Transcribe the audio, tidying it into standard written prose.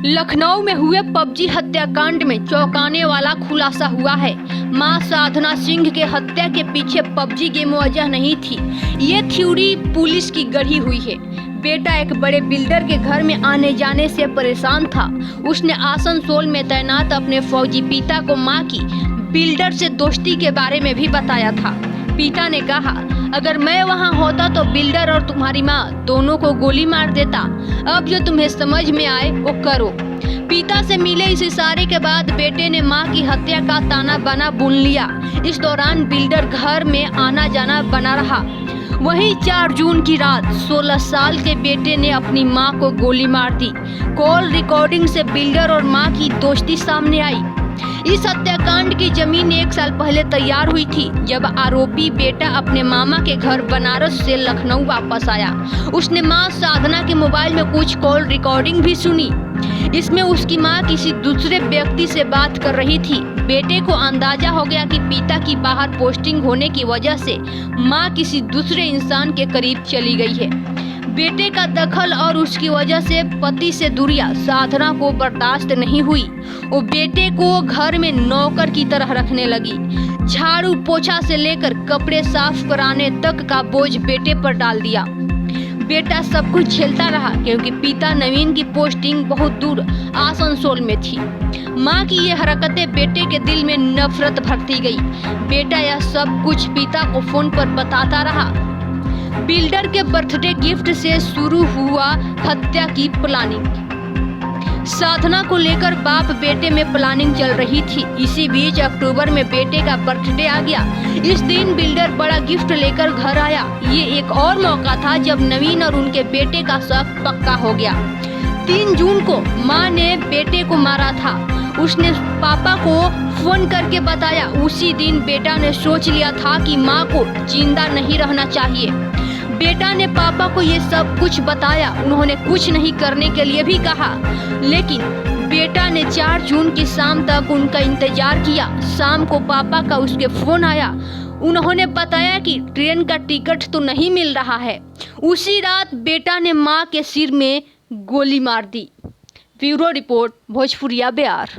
लखनऊ में हुए पबजी हत्याकांड में चौंकाने वाला खुलासा हुआ है। मां साधना सिंह के हत्या के पीछे पबजी गेम वजह नहीं थी, ये थ्योरी पुलिस की गढ़ी हुई है। बेटा एक बड़े बिल्डर के घर में आने जाने से परेशान था। उसने आसनसोल में तैनात अपने फौजी पिता को मां की बिल्डर से दोस्ती के बारे में भी बताया था। पिता ने कहा, अगर मैं वहां होता तो बिल्डर और तुम्हारी माँ दोनों को गोली मार देता। अब जो तुम्हें समझ में आए वो करो। पिता से मिले इस इशारे के बाद बेटे ने मां की हत्या का ताना बाना बुन लिया। इस दौरान बिल्डर घर में आना जाना बना रहा। वहीं 4 जून की रात 16 साल के बेटे ने अपनी मां को गोली मार दी। कॉल रिकॉर्डिंग से बिल्डर और मां की दोस्ती सामने आई। इस हत्याकांड की जमीन 1 साल पहले तैयार हुई थी, जब आरोपी बेटा अपने मामा के घर बनारस से लखनऊ वापस आया। उसने मां साधना के मोबाइल में कुछ कॉल रिकॉर्डिंग भी सुनी। इसमें उसकी मां किसी दूसरे व्यक्ति से बात कर रही थी। बेटे को अंदाजा हो गया कि पिता की बाहर पोस्टिंग होने की वजह से मां किसी दूसरे इंसान के करीब चली गई है। बेटे का दखल और उसकी वजह से पति से दूरियां साधना को बर्दाश्त नहीं हुई। वो बेटे को घर में नौकर की तरह रखने लगी। झाड़ू पोछा से लेकर कपड़े साफ कराने तक का बोझ बेटे पर डाल दिया। बेटा सब कुछ झेलता रहा क्योंकि पिता नवीन की पोस्टिंग बहुत दूर आसनसोल में थी। मां की ये हरकतें बेटे के दिल में नफरत भरती गई। बेटा यह सब कुछ पिता को फोन पर बताता रहा। बिल्डर के बर्थडे गिफ्ट से शुरू हुआ हत्या की प्लानिंग। साधना को लेकर बाप बेटे में प्लानिंग चल रही थी। इसी बीच अक्टूबर में बेटे का बर्थडे आ गया। इस दिन बिल्डर बड़ा गिफ्ट लेकर घर आया। ये एक और मौका था जब नवीन और उनके बेटे का शक पक्का हो गया। 3 जून को मां ने बेटे को मारा था। उसने पापा को फोन करके बताया। उसी दिन बेटा ने सोच लिया था कि मां को जिंदा नहीं रहना चाहिए। बेटा ने पापा को ये सब कुछ बताया। उन्होंने कुछ नहीं करने के लिए भी कहा, लेकिन बेटा ने 4 जून की शाम तक उनका इंतजार किया। शाम को पापा का उसके फोन आया। उन्होंने बताया कि ट्रेन का टिकट तो नहीं मिल रहा है। उसी रात बेटा ने मां के सिर में गोली मार दी। ब्यूरो रिपोर्ट, भोजपुरिया बिहार।